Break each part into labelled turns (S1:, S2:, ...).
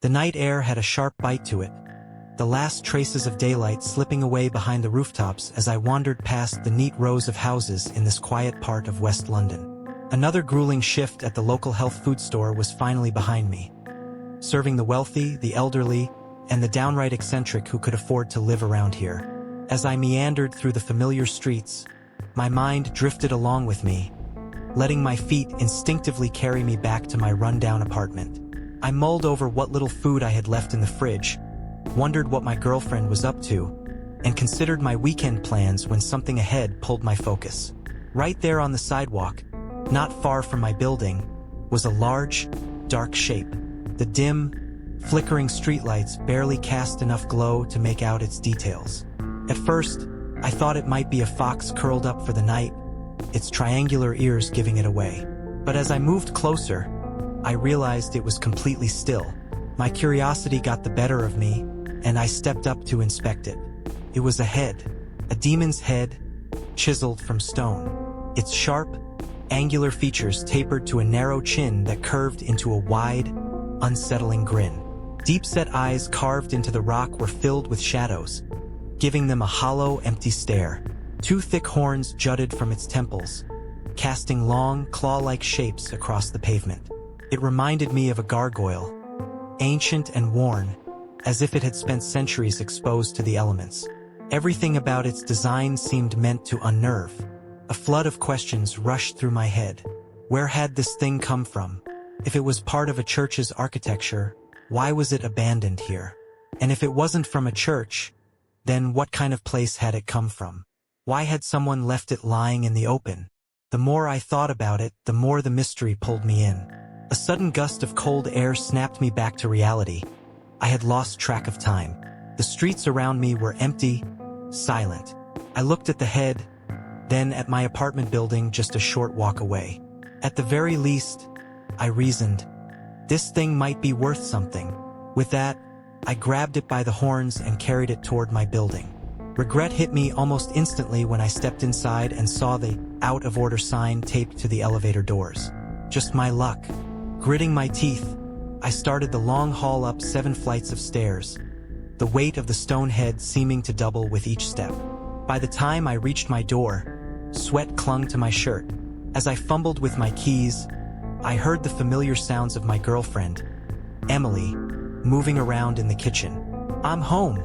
S1: The night air had a sharp bite to it, the last traces of daylight slipping away behind the rooftops as I wandered past the neat rows of houses in this quiet part of West London. Another grueling shift at the local health food store was finally behind me, serving the wealthy, the elderly, and the downright eccentric who could afford to live around here. As I meandered through the familiar streets, my mind drifted along with me, letting my feet instinctively carry me back to my rundown apartment. I mulled over what little food I had left in the fridge, wondered what my girlfriend was up to, and considered my weekend plans when something ahead pulled my focus. Right there on the sidewalk, not far from my building, was a large, dark shape. The dim, flickering streetlights barely cast enough glow to make out its details. At first, I thought it might be a fox curled up for the night, its triangular ears giving it away. But as I moved closer, I realized it was completely still. My curiosity got the better of me, and I stepped up to inspect it. It was a head, a demon's head, chiseled from stone. Its sharp, angular features tapered to a narrow chin that curved into a wide, unsettling grin. Deep-set eyes carved into the rock were filled with shadows, giving them a hollow, empty stare. Two thick horns jutted from its temples, casting long, claw-like shapes across the pavement. It reminded me of a gargoyle, ancient and worn, as if it had spent centuries exposed to the elements. Everything about its design seemed meant to unnerve. A flood of questions rushed through my head. Where had this thing come from? If it was part of a church's architecture, why was it abandoned here? And if it wasn't from a church, then what kind of place had it come from? Why had someone left it lying in the open? The more I thought about it, the more the mystery pulled me in. A sudden gust of cold air snapped me back to reality. I had lost track of time. The streets around me were empty, silent. I looked at the head, then at my apartment building just a short walk away. At the very least, I reasoned, this thing might be worth something. With that, I grabbed it by the horns and carried it toward my building. Regret hit me almost instantly when I stepped inside and saw the out of order sign taped to the elevator doors. Just my luck. Gritting my teeth, I started the long haul up 7 flights of stairs, the weight of the stone head seeming to double with each step. By the time I reached my door, sweat clung to my shirt. As I fumbled with my keys, I heard the familiar sounds of my girlfriend, Emily, moving around in the kitchen. "I'm home,"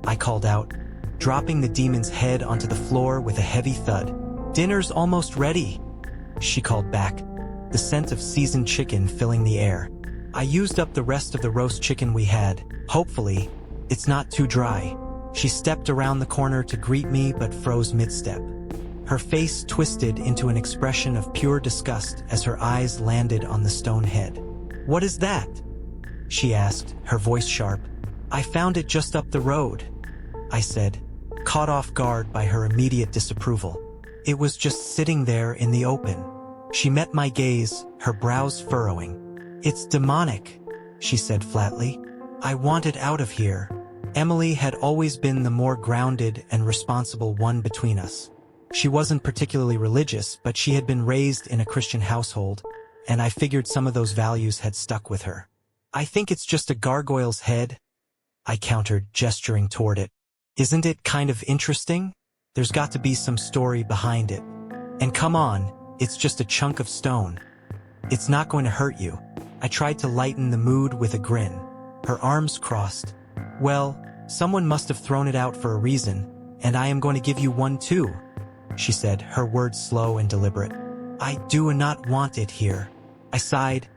S1: I called out, dropping the demon's head onto the floor with a heavy thud. "Dinner's almost ready," she called back, the scent of seasoned chicken filling the air. I used up the rest of the roast chicken we had. Hopefully, it's not too dry. She stepped around the corner to greet me but froze mid-step. Her face twisted into an expression of pure disgust as her eyes landed on the stone head. "What is that?" she asked, her voice sharp. "I found it just up the road," I said, caught off guard by her immediate disapproval. "It was just sitting there in the open." She met my gaze, her brows furrowing. "It's demonic," she said flatly. "I want it out of here." Emily had always been the more grounded and responsible one between us. She wasn't particularly religious, but she had been raised in a Christian household, and I figured some of those values had stuck with her. "I think it's just a gargoyle's head," I countered, gesturing toward it. "Isn't it kind of interesting? There's got to be some story behind it. And come on, it's just a chunk of stone. It's not going to hurt you." I tried to lighten the mood with a grin. Her arms crossed. "Well, someone must have thrown it out for a reason, and I am going to give you one too," she said, her words slow and deliberate. "I do not want it here." I sighed,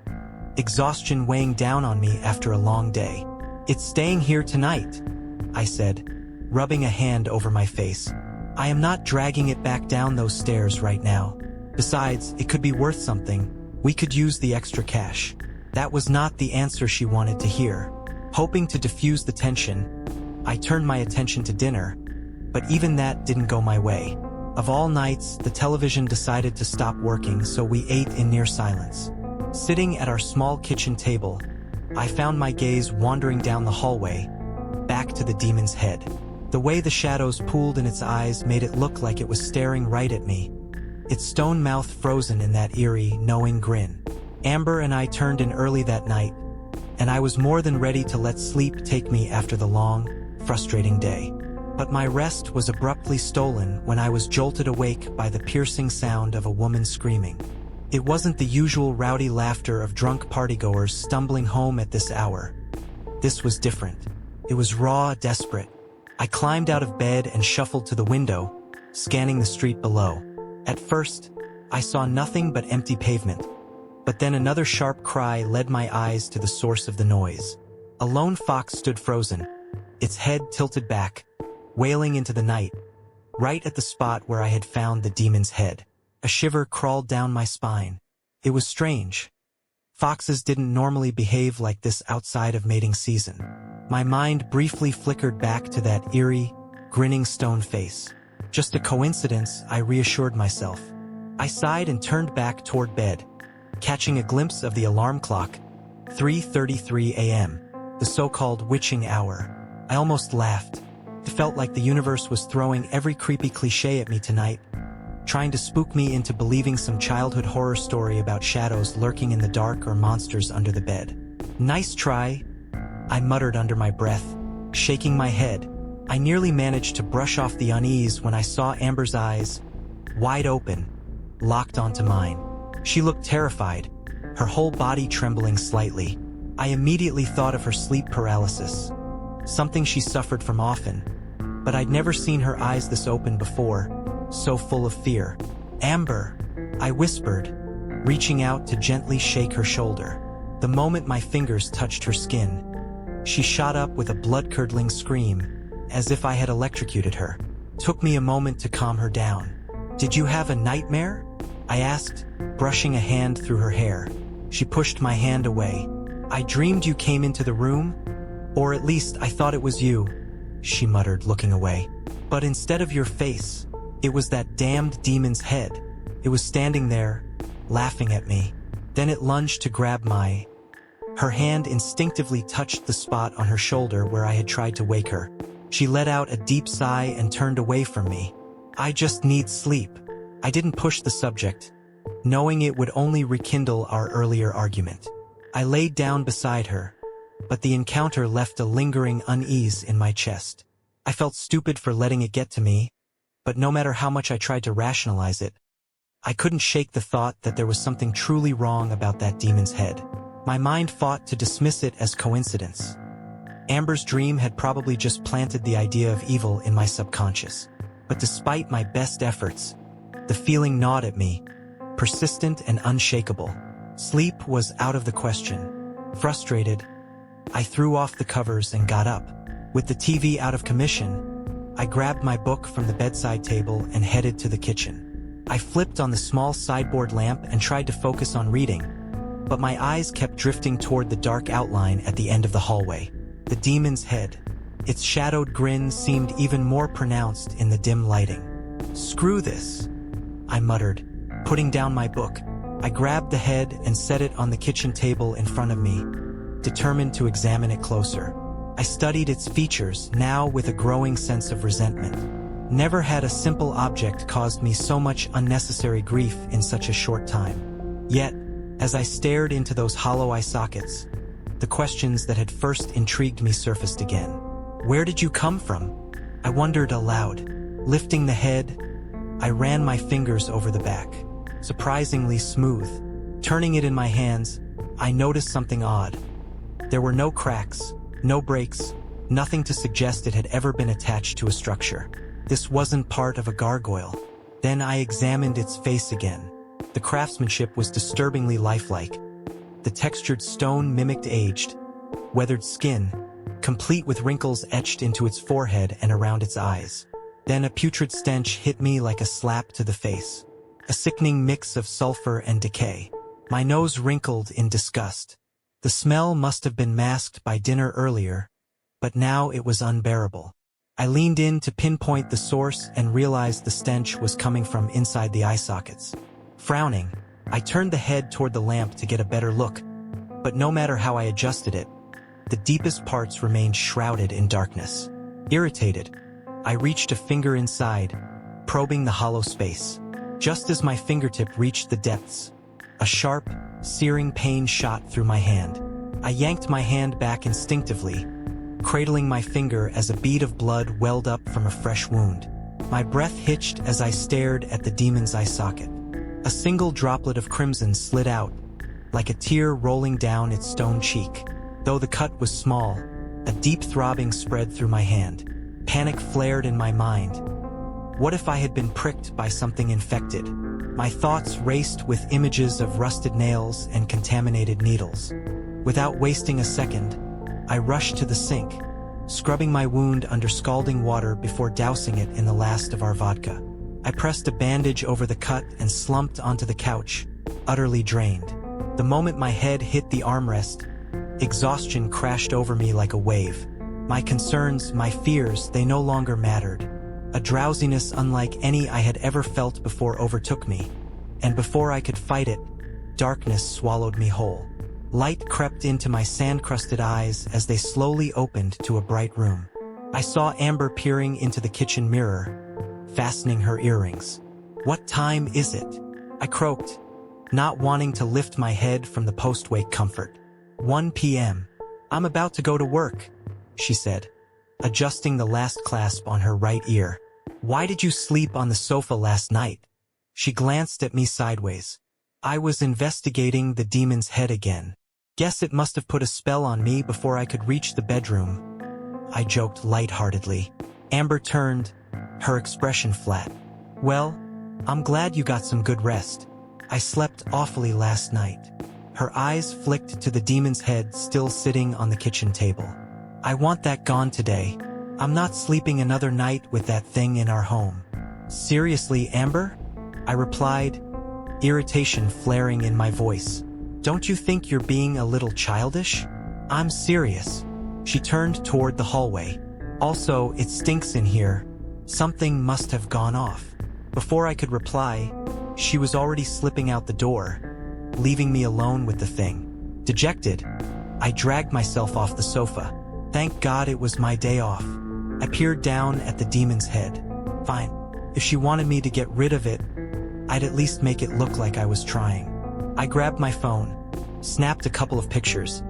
S1: exhaustion weighing down on me after a long day. "It's staying here tonight," I said, rubbing a hand over my face. "I am not dragging it back down those stairs right now. Besides, it could be worth something. We could use the extra cash." That was not the answer she wanted to hear. Hoping to diffuse the tension, I turned my attention to dinner, but even that didn't go my way. Of all nights, the television decided to stop working, so we ate in near silence. Sitting at our small kitchen table, I found my gaze wandering down the hallway, back to the demon's head. The way the shadows pooled in its eyes made it look like it was staring right at me, its stone mouth frozen in that eerie, knowing grin. Amber and I turned in early that night, and I was more than ready to let sleep take me after the long, frustrating day. But my rest was abruptly stolen when I was jolted awake by the piercing sound of a woman screaming. It wasn't the usual rowdy laughter of drunk partygoers stumbling home at this hour. This was different. It was raw, desperate. I climbed out of bed and shuffled to the window, scanning the street below. At first, I saw nothing but empty pavement. But then another sharp cry led my eyes to the source of the noise. A lone fox stood frozen, its head tilted back, wailing into the night, right at the spot where I had found the demon's head. A shiver crawled down my spine. It was strange. Foxes didn't normally behave like this outside of mating season. My mind briefly flickered back to that eerie, grinning stone face. Just a coincidence, I reassured myself. I sighed and turned back toward bed, catching a glimpse of the alarm clock, 3:33 a.m., the so-called witching hour. I almost laughed. It felt like the universe was throwing every creepy cliché at me tonight, trying to spook me into believing some childhood horror story about shadows lurking in the dark or monsters under the bed. Nice try, I muttered under my breath, shaking my head. I nearly managed to brush off the unease when I saw Amber's eyes, wide open, locked onto mine. She looked terrified, her whole body trembling slightly. I immediately thought of her sleep paralysis, something she suffered from often, but I'd never seen her eyes this open before, so full of fear. "Amber," I whispered, reaching out to gently shake her shoulder. The moment my fingers touched her skin, she shot up with a blood-curdling scream, as if I had electrocuted her. Took me a moment to calm her down. "Did you have a nightmare?" I asked, brushing a hand through her hair. She pushed my hand away. "I dreamed you came into the room, or at least I thought it was you," she muttered, looking away. "But instead of your face, it was that damned demon's head. It was standing there, laughing at me. Then it lunged to grab my..." Her hand instinctively touched the spot on her shoulder where I had tried to wake her. She let out a deep sigh and turned away from me. "I just need sleep." I didn't push the subject, knowing it would only rekindle our earlier argument. I laid down beside her, but the encounter left a lingering unease in my chest. I felt stupid for letting it get to me, but no matter how much I tried to rationalize it, I couldn't shake the thought that there was something truly wrong about that demon's head. My mind fought to dismiss it as coincidence. Amber's dream had probably just planted the idea of evil in my subconscious. But despite my best efforts, the feeling gnawed at me, persistent and unshakable. Sleep was out of the question. Frustrated, I threw off the covers and got up. With the TV out of commission, I grabbed my book from the bedside table and headed to the kitchen. I flipped on the small sideboard lamp and tried to focus on reading, but my eyes kept drifting toward the dark outline at the end of the hallway. The demon's head. Its shadowed grin seemed even more pronounced in the dim lighting. "Screw this," I muttered, putting down my book. I grabbed the head and set it on the kitchen table in front of me, determined to examine it closer. I studied its features, now with a growing sense of resentment. Never had a simple object caused me so much unnecessary grief in such a short time. Yet, as I stared into those hollow eye sockets, the questions that had first intrigued me surfaced again. "Where did you come from?" I wondered aloud. Lifting the head, I ran my fingers over the back. Surprisingly smooth. Turning it in my hands, I noticed something odd. There were no cracks, no breaks, nothing to suggest it had ever been attached to a structure. This wasn't part of a gargoyle. Then I examined its face again. The craftsmanship was disturbingly lifelike. The textured stone mimicked aged, weathered skin, complete with wrinkles etched into its forehead and around its eyes. Then a putrid stench hit me like a slap to the face. A sickening mix of sulfur and decay. My nose wrinkled in disgust. The smell must have been masked by dinner earlier, but now it was unbearable. I leaned in to pinpoint the source and realized the stench was coming from inside the eye sockets. Frowning, I turned the head toward the lamp to get a better look, but no matter how I adjusted it, the deepest parts remained shrouded in darkness. Irritated, I reached a finger inside, probing the hollow space. Just as my fingertip reached the depths, a sharp, searing pain shot through my hand. I yanked my hand back instinctively, cradling my finger as a bead of blood welled up from a fresh wound. My breath hitched as I stared at the demon's eye socket. A single droplet of crimson slid out, like a tear rolling down its stone cheek. Though the cut was small, a deep throbbing spread through my hand. Panic flared in my mind. What if I had been pricked by something infected? My thoughts raced with images of rusted nails and contaminated needles. Without wasting a second, I rushed to the sink, scrubbing my wound under scalding water before dousing it in the last of our vodka. I pressed a bandage over the cut and slumped onto the couch, utterly drained. The moment my head hit the armrest, exhaustion crashed over me like a wave. My concerns, my fears, they no longer mattered. A drowsiness unlike any I had ever felt before overtook me, and before I could fight it, darkness swallowed me whole. Light crept into my sand-crusted eyes as they slowly opened to a bright room. I saw Amber peering into the kitchen mirror, fastening her earrings. "What time is it?" I croaked, not wanting to lift my head from the post-wake comfort. 1 p.m. "I'm about to go to work," she said, adjusting the last clasp on her right ear. "Why did you sleep on the sofa last night?" She glanced at me sideways. "I was investigating the demon's head again. Guess it must have put a spell on me before I could reach the bedroom," I joked lightheartedly. Amber turned, her expression flat. "Well, I'm glad you got some good rest. I slept awfully last night." Her eyes flicked to the demon's head still sitting on the kitchen table. "I want that gone today. I'm not sleeping another night with that thing in our home." "Seriously, Amber?" I replied, irritation flaring in my voice. "Don't you think you're being a little childish?" "I'm serious." She turned toward the hallway. "Also, it stinks in here. Something must have gone off." Before I could reply, she was already slipping out the door, leaving me alone with the thing. Dejected, I dragged myself off the sofa. Thank God it was my day off. I peered down at the demon's head. Fine. If she wanted me to get rid of it, I'd at least make it look like I was trying. I grabbed my phone, snapped a couple of pictures,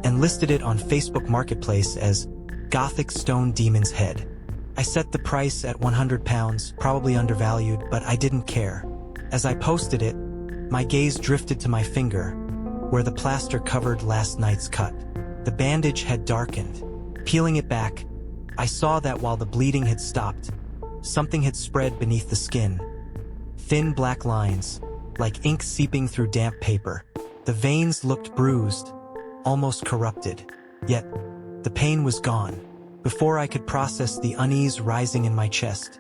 S1: and listed it on Facebook Marketplace as Gothic Stone Demon's Head. I set the price at £100, probably undervalued, but I didn't care. As I posted it, my gaze drifted to my finger, where the plaster covered last night's cut. The bandage had darkened. Peeling it back, I saw that while the bleeding had stopped, something had spread beneath the skin. Thin black lines, like ink seeping through damp paper. The veins looked bruised, almost corrupted. Yet, the pain was gone. Before I could process the unease rising in my chest,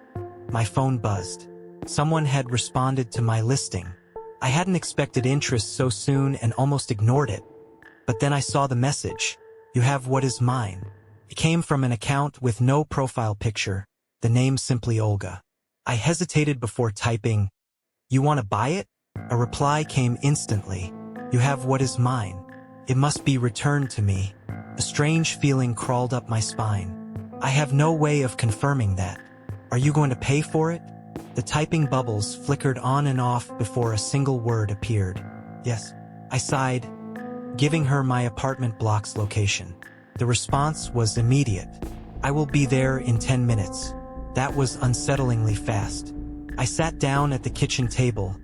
S1: my phone buzzed. Someone had responded to my listing. I hadn't expected interest so soon and almost ignored it. But then I saw the message, "You have what is mine." It came from an account with no profile picture, the name simply Olga. I hesitated before typing, "You want to buy it?" A reply came instantly, "You have what is mine. It must be returned to me." A strange feeling crawled up my spine. I have no way of confirming that. Are you going to pay for it? The typing bubbles flickered on and off before a single word appeared. Yes. I sighed, giving her my apartment block's location. The response was immediate. "I will be there in 10 minutes. That was unsettlingly fast. I sat down at the kitchen table,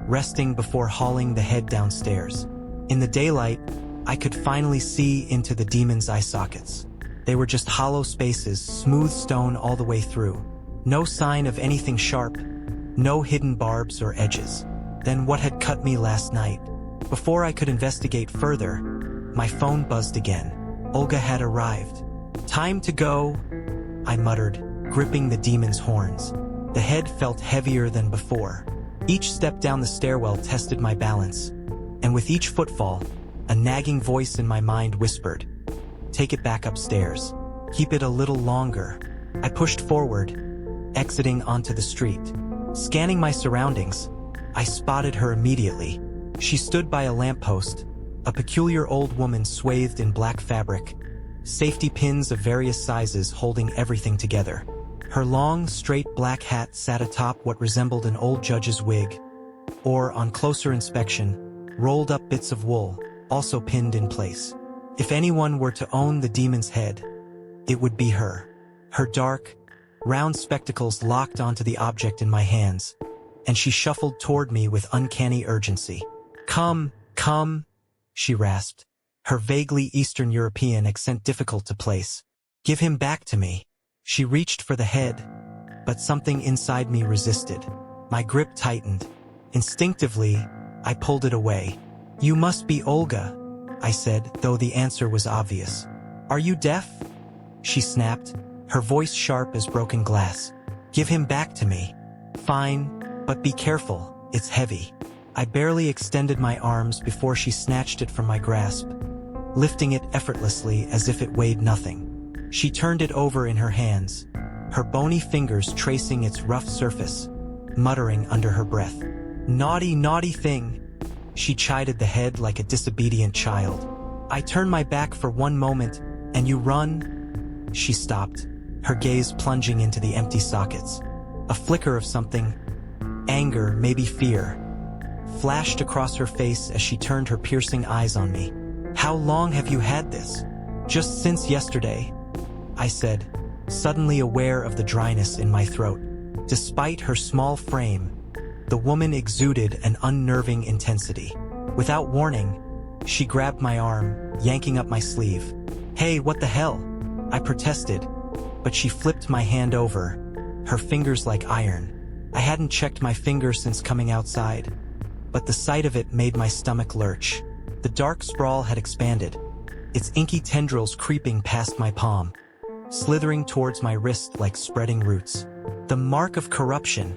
S1: resting before hauling the head downstairs. In the daylight, I could finally see into the demon's eye sockets. They were just hollow spaces, smooth stone all the way through. No sign of anything sharp, no hidden barbs or edges. Then what had cut me last night? Before I could investigate further, my phone buzzed again. Olga had arrived. "Time to go," I muttered, gripping the demon's horns. The head felt heavier than before. Each step down the stairwell tested my balance, and with each footfall, a nagging voice in my mind whispered, "Take it back upstairs. Keep it a little longer." I pushed forward, exiting onto the street. Scanning my surroundings, I spotted her immediately. She stood by a lamppost, a peculiar old woman swathed in black fabric, safety pins of various sizes holding everything together. Her long, straight black hat sat atop what resembled an old judge's wig, or, on closer inspection, rolled up bits of wool, also pinned in place. If anyone were to own the demon's head, it would be her. Her dark, round spectacles locked onto the object in my hands, and she shuffled toward me with uncanny urgency. "Come, come," she rasped, her vaguely Eastern European accent difficult to place. "Give him back to me." She reached for the head, but something inside me resisted. My grip tightened. Instinctively, I pulled it away. "You must be Olga," I said, though the answer was obvious. "Are you deaf?" she snapped, her voice sharp as broken glass. "Give him back to me." "Fine, but be careful, it's heavy." I barely extended my arms before she snatched it from my grasp, lifting it effortlessly as if it weighed nothing. She turned it over in her hands, her bony fingers tracing its rough surface, muttering under her breath. "Naughty, naughty thing." She chided the head like a disobedient child. "I turn my back for one moment, and you run?" She stopped, her gaze plunging into the empty sockets. A flicker of something, anger, maybe fear, flashed across her face as she turned her piercing eyes on me. "How long have you had this?" "Just since yesterday," I said, suddenly aware of the dryness in my throat. Despite her small frame, the woman exuded an unnerving intensity. Without warning, she grabbed my arm, yanking up my sleeve. "Hey, what the hell?" I protested, but she flipped my hand over, her fingers like iron. I hadn't checked my finger since coming outside, but the sight of it made my stomach lurch. The dark sprawl had expanded, its inky tendrils creeping past my palm, slithering towards my wrist like spreading roots. "The mark of corruption,"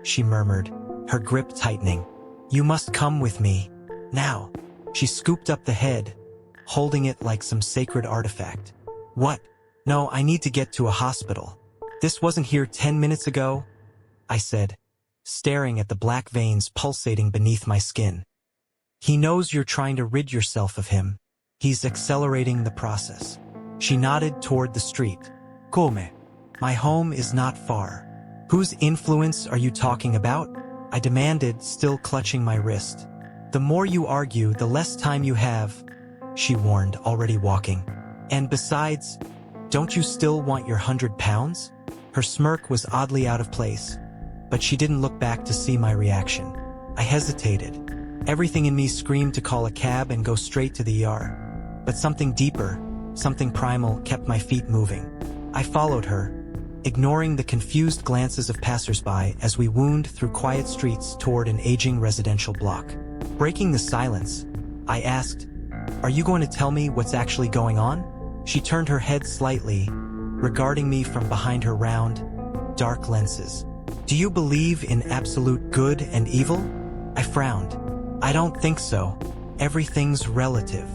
S1: she murmured, her grip tightening. "You must come with me, now." She scooped up the head, holding it like some sacred artifact. "What? No, I need to get to a hospital. This wasn't here 10 minutes ago," I said, staring at the black veins pulsating beneath my skin. "He knows you're trying to rid yourself of him. He's accelerating the process." She nodded toward the street. "Come. My home is not far." "Whose influence are you talking about?" I demanded, still clutching my wrist. "The more you argue, the less time you have," she warned, already walking. "And besides, don't you still want your £100? Her smirk was oddly out of place, but she didn't look back to see my reaction. I hesitated. Everything in me screamed to call a cab and go straight to the ER. But something deeper, something primal, kept my feet moving. I followed her, ignoring the confused glances of passersby as we wound through quiet streets toward an aging residential block. Breaking the silence, I asked, "Are you going to tell me what's actually going on?" She turned her head slightly, regarding me from behind her round, dark lenses. "Do you believe in absolute good and evil?" I frowned. "I don't think so. Everything's relative."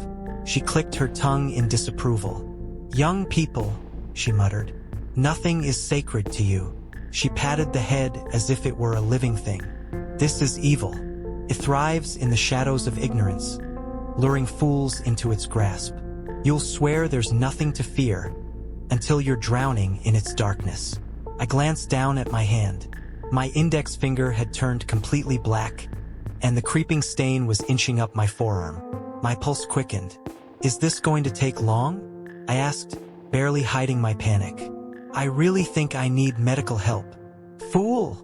S1: She clicked her tongue in disapproval. "Young people," she muttered. "Nothing is sacred to you." She patted the head as if it were a living thing. "This is evil. It thrives in the shadows of ignorance, luring fools into its grasp. You'll swear there's nothing to fear until you're drowning in its darkness." I glanced down at my hand. My index finger had turned completely black, and the creeping stain was inching up my forearm. My pulse quickened. "Is this going to take long?" I asked, barely hiding my panic. "I really think I need medical help." "Fool!"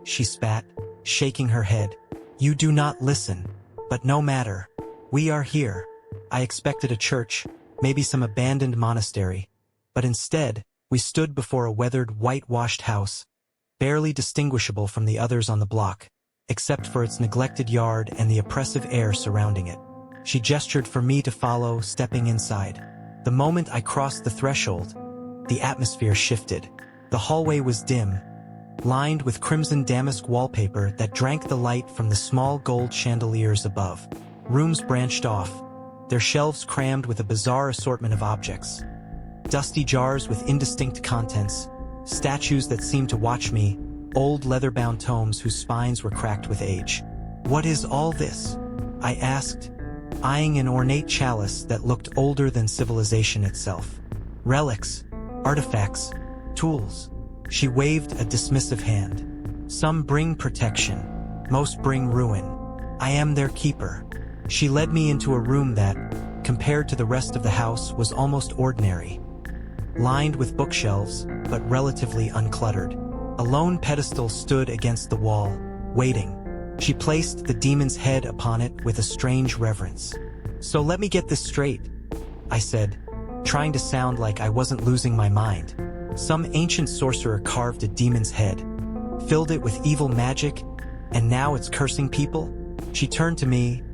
S1: she spat, shaking her head. "You do not listen. But no matter. We are here." I expected a church, maybe some abandoned monastery, but instead, we stood before a weathered, whitewashed house, barely distinguishable from the others on the block, except for its neglected yard and the oppressive air surrounding it. She gestured for me to follow, stepping inside. The moment I crossed the threshold, the atmosphere shifted. The hallway was dim, lined with crimson damask wallpaper that drank the light from the small gold chandeliers above. Rooms branched off, their shelves crammed with a bizarre assortment of objects. Dusty jars with indistinct contents, statues that seemed to watch me, old leather-bound tomes whose spines were cracked with age. "What is all this?" I asked, eyeing an ornate chalice that looked older than civilization itself. "Relics, artifacts, tools." She waved a dismissive hand. "Some bring protection, most bring ruin. I am their keeper." She led me into a room that, compared to the rest of the house was almost ordinary, lined with bookshelves, but relatively uncluttered. A lone pedestal stood against the wall, waiting. She placed the demon's head upon it with a strange reverence. "So let me get this straight," I said, trying to sound like I wasn't losing my mind. "Some ancient sorcerer carved a demon's head, filled it with evil magic, and now it's cursing people?" She turned to me,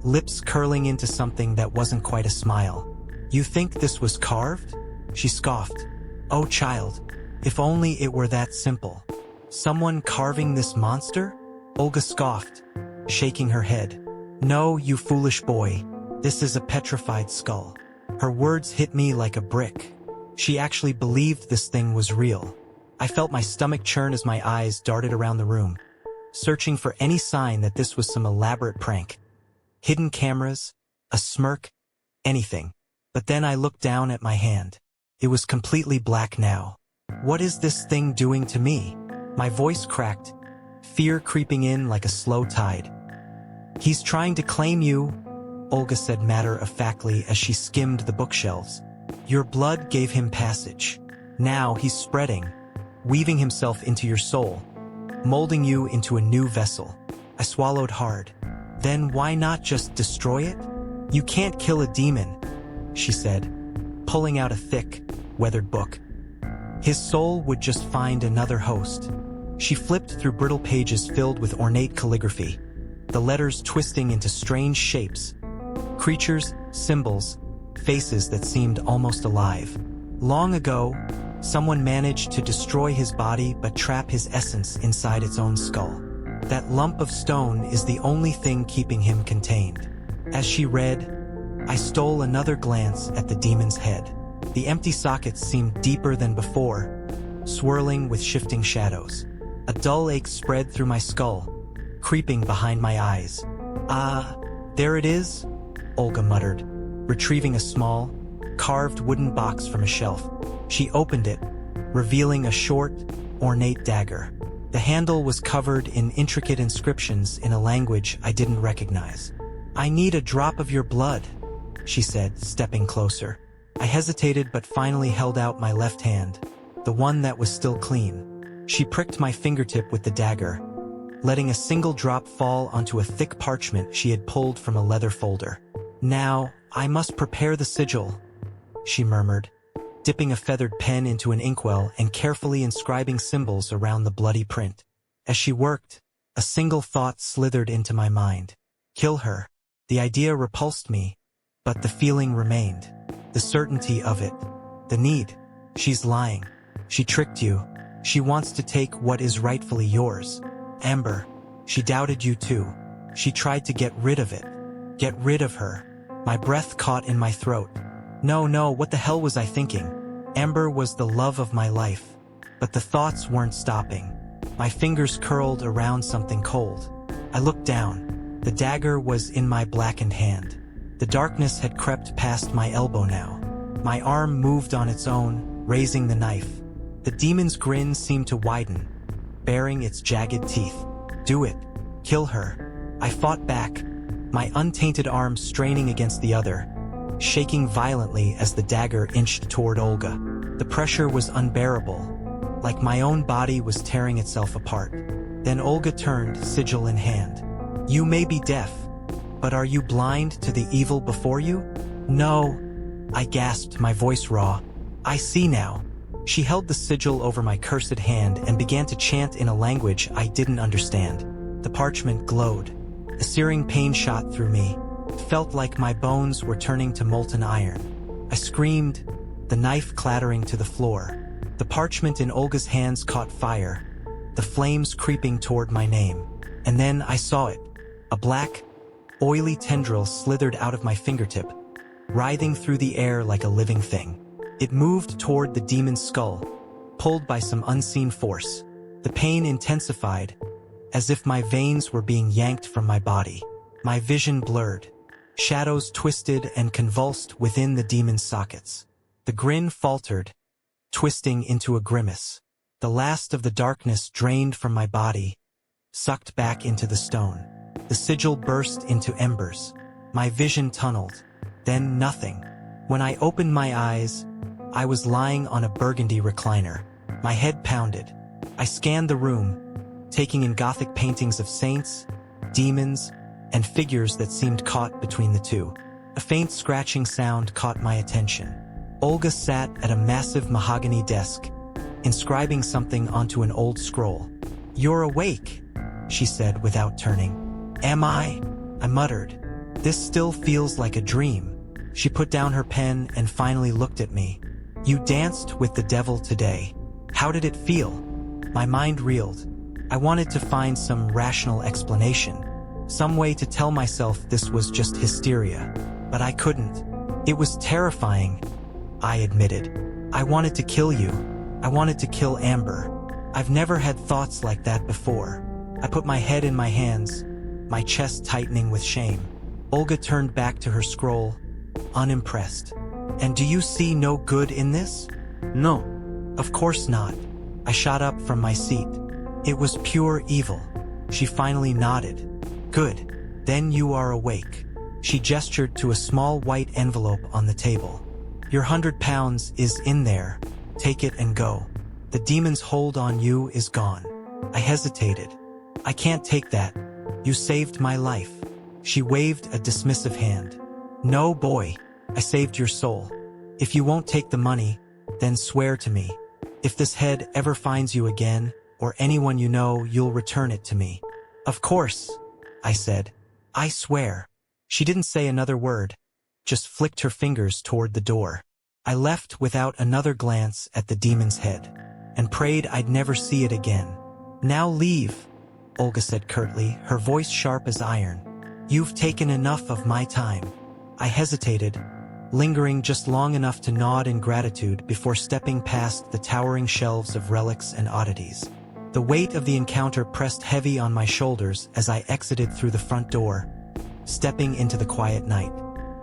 S1: lips curling into something that wasn't quite a smile. "You think this was carved?" She scoffed. "Oh, child, if only it were that simple. Someone carving this monster?" Olga scoffed, shaking her head. "No, you foolish boy. This is a petrified skull." Her words hit me like a brick. She actually believed this thing was real. I felt my stomach churn as my eyes darted around the room, searching for any sign that this was some elaborate prank. Hidden cameras, a smirk, anything. But then I looked down at my hand. It was completely black now. "What is this thing doing to me?" My voice cracked, fear creeping in like a slow tide. "He's trying to claim you," Olga said matter-of-factly as she skimmed the bookshelves. "Your blood gave him passage. Now he's spreading, weaving himself into your soul, molding you into a new vessel." I swallowed hard. "Then why not just destroy it?" "You can't kill a demon," she said, pulling out a thick, weathered book. "His soul would just find another host." She flipped through brittle pages filled with ornate calligraphy, the letters twisting into strange shapes. Creatures, symbols, faces that seemed almost alive. Long ago, someone managed to destroy his body but trap his essence inside its own skull. That lump of stone is the only thing keeping him contained. As she read, I stole another glance at the demon's head. The empty sockets seemed deeper than before, swirling with shifting shadows. A dull ache spread through my skull, creeping behind my eyes. "Ah, there it is," Olga muttered, retrieving a small, carved wooden box from a shelf. She opened it, revealing a short, ornate dagger. The handle was covered in intricate inscriptions in a language I didn't recognize. "I need a drop of your blood," she said, stepping closer. I hesitated but finally held out my left hand, the one that was still clean. She pricked my fingertip with the dagger, letting a single drop fall onto a thick parchment she had pulled from a leather folder. "Now, I must prepare the sigil," she murmured, dipping a feathered pen into an inkwell and carefully inscribing symbols around the bloody print. As she worked, a single thought slithered into my mind. Kill her. The idea repulsed me, but the feeling remained. The certainty of it. The need. She's lying. She tricked you. She wants to take what is rightfully yours. Amber. She doubted you too. She tried to get rid of it. Get rid of her. My breath caught in my throat. No, what the hell was I thinking? Amber was the love of my life. But the thoughts weren't stopping. My fingers curled around something cold. I looked down. The dagger was in my blackened hand. The darkness had crept past my elbow now. My arm moved on its own, raising the knife. The demon's grin seemed to widen, baring its jagged teeth. Do it. Kill her. I fought back, my untainted arm straining against the other, shaking violently as the dagger inched toward Olga. The pressure was unbearable, like my own body was tearing itself apart. Then Olga turned, sigil in hand. You may be deaf, but are you blind to the evil before you? No, I gasped, my voice raw. I see now. She held the sigil over my cursed hand and began to chant in a language I didn't understand. The parchment glowed. A searing pain shot through me. It felt like my bones were turning to molten iron. I screamed, the knife clattering to the floor. The parchment in Olga's hands caught fire, the flames creeping toward my name. And then I saw it. A black, oily tendril slithered out of my fingertip, writhing through the air like a living thing. It moved toward the demon's skull, pulled by some unseen force. The pain intensified, as if my veins were being yanked from my body. My vision blurred. Shadows twisted and convulsed within the demon's sockets. The grin faltered, twisting into a grimace. The last of the darkness drained from my body, sucked back into the stone. The sigil burst into embers. My vision tunneled. Then nothing. When I opened my eyes, I was lying on a burgundy recliner. My head pounded. I scanned the room, taking in Gothic paintings of saints, demons, and figures that seemed caught between the two. A faint scratching sound caught my attention. Olga sat at a massive mahogany desk, inscribing something onto an old scroll. "You're awake," she said without turning. "Am I?" I muttered. "This still feels like a dream." She put down her pen and finally looked at me. "You danced with the devil today. How did it feel?" My mind reeled. I wanted to find some rational explanation, some way to tell myself this was just hysteria, but I couldn't. "It was terrifying," I admitted. "I wanted to kill you. I wanted to kill Amber. I've never had thoughts like that before." I put my head in my hands, my chest tightening with shame. Olga turned back to her scroll, unimpressed. "And do you see no good in this?" "No." "Of course not." I shot up from my seat. "It was pure evil." She finally nodded. "Good. Then you are awake." She gestured to a small white envelope on the table. "Your £100 is in there. Take it and go. The demon's hold on you is gone." I hesitated. "I can't take that. You saved my life." She waved a dismissive hand. "No, boy. I saved your soul. If you won't take the money, then swear to me. If this head ever finds you again, or anyone you know, you'll return it to me." "Of course," I said. "I swear." She didn't say another word, just flicked her fingers toward the door. I left without another glance at the demon's head, and prayed I'd never see it again. "Now leave," Olga said curtly, her voice sharp as iron. "You've taken enough of my time." I hesitated, lingering just long enough to nod in gratitude before stepping past the towering shelves of relics and oddities. The weight of the encounter pressed heavy on my shoulders as I exited through the front door, stepping into the quiet night.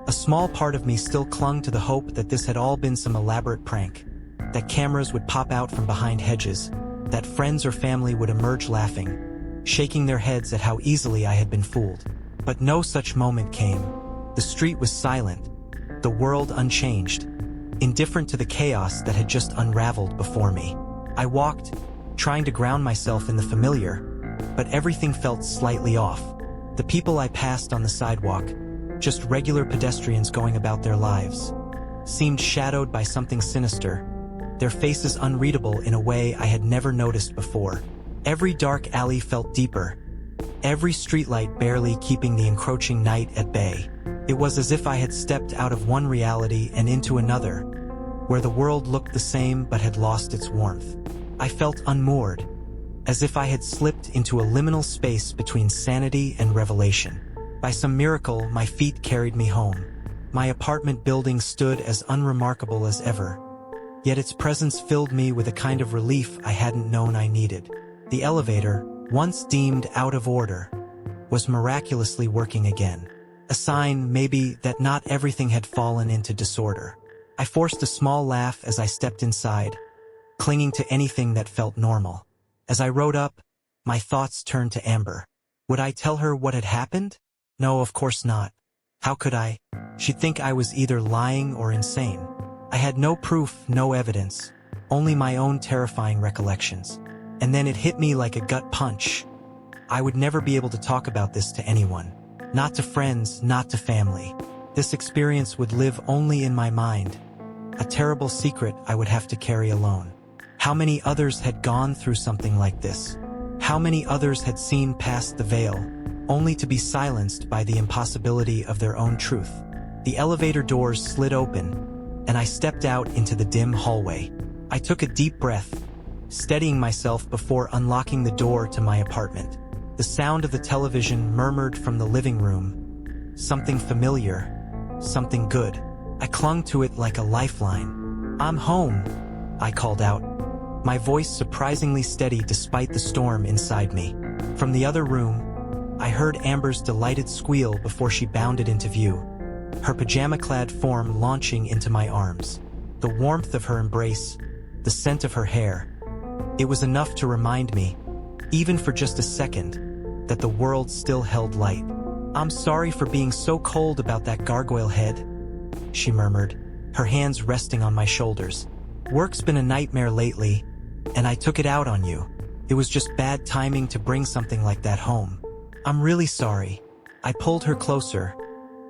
S1: A small part of me still clung to the hope that this had all been some elaborate prank, that cameras would pop out from behind hedges, that friends or family would emerge laughing, shaking their heads at how easily I had been fooled. But no such moment came. The street was silent, the world unchanged, indifferent to the chaos that had just unraveled before me. I walked, trying to ground myself in the familiar, but everything felt slightly off. The people I passed on the sidewalk, just regular pedestrians going about their lives, seemed shadowed by something sinister, their faces unreadable in a way I had never noticed before. Every dark alley felt deeper, every streetlight barely keeping the encroaching night at bay. It was as if I had stepped out of one reality and into another, where the world looked the same but had lost its warmth. I felt unmoored, as if I had slipped into a liminal space between sanity and revelation. By some miracle, my feet carried me home. My apartment building stood as unremarkable as ever, yet its presence filled me with a kind of relief I hadn't known I needed. The elevator, once deemed out of order, was miraculously working again. A sign, maybe, that not everything had fallen into disorder. I forced a small laugh as I stepped inside, clinging to anything that felt normal. As I rode up, my thoughts turned to Amber. Would I tell her what had happened? No, of course not. How could I? She'd think I was either lying or insane. I had no proof, no evidence, only my own terrifying recollections. And then it hit me like a gut punch. I would never be able to talk about this to anyone. Not to friends, not to family. This experience would live only in my mind. A terrible secret I would have to carry alone. How many others had gone through something like this? How many others had seen past the veil, only to be silenced by the impossibility of their own truth? The elevator doors slid open, and I stepped out into the dim hallway. I took a deep breath, steadying myself before unlocking the door to my apartment. The sound of the television murmured from the living room. Something familiar, something good. I clung to it like a lifeline. "I'm home," I called out, my voice surprisingly steady despite the storm inside me. From the other room, I heard Amber's delighted squeal before she bounded into view, her pajama-clad form launching into my arms. The warmth of her embrace, the scent of her hair. It was enough to remind me, even for just a second, that the world still held light. "I'm sorry for being so cold about that gargoyle head," she murmured, her hands resting on my shoulders. Work's been a nightmare lately, and I took it out on you. It was just bad timing to bring something like that home. I'm really sorry. I pulled her closer,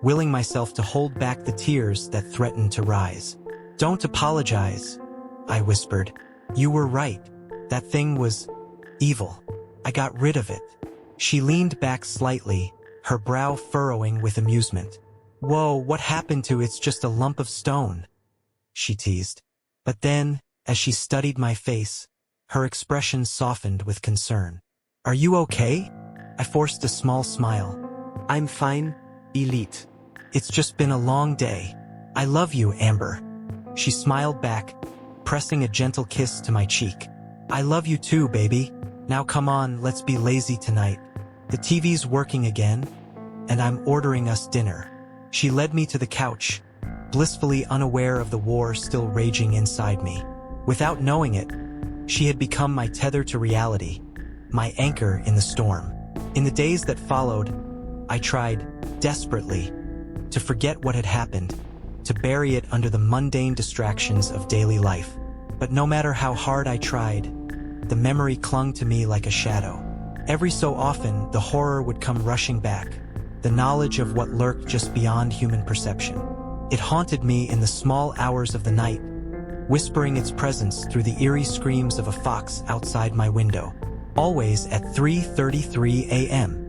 S1: willing myself to hold back the tears that threatened to rise. Don't apologize, I whispered. You were right. That thing was evil. I got rid of it. She leaned back slightly, her brow furrowing with amusement. Whoa, what happened to it's just a lump of stone, she teased. But then, as she studied my face, her expression softened with concern. Are you okay? I forced a small smile. I'm fine, Elite. It's just been a long day. I love you, Amber. She smiled back, pressing a gentle kiss to my cheek. I love you too, baby. Now come on, let's be lazy tonight. The TV's working again, and I'm ordering us dinner. She led me to the couch, blissfully unaware of the war still raging inside me. Without knowing it, she had become my tether to reality, my anchor in the storm. In the days that followed, I tried, desperately, to forget what had happened, to bury it under the mundane distractions of daily life. But no matter how hard I tried, the memory clung to me like a shadow. Every so often, the horror would come rushing back, the knowledge of what lurked just beyond human perception. It haunted me in the small hours of the night, whispering its presence through the eerie screams of a fox outside my window, always at 3:33 a.m.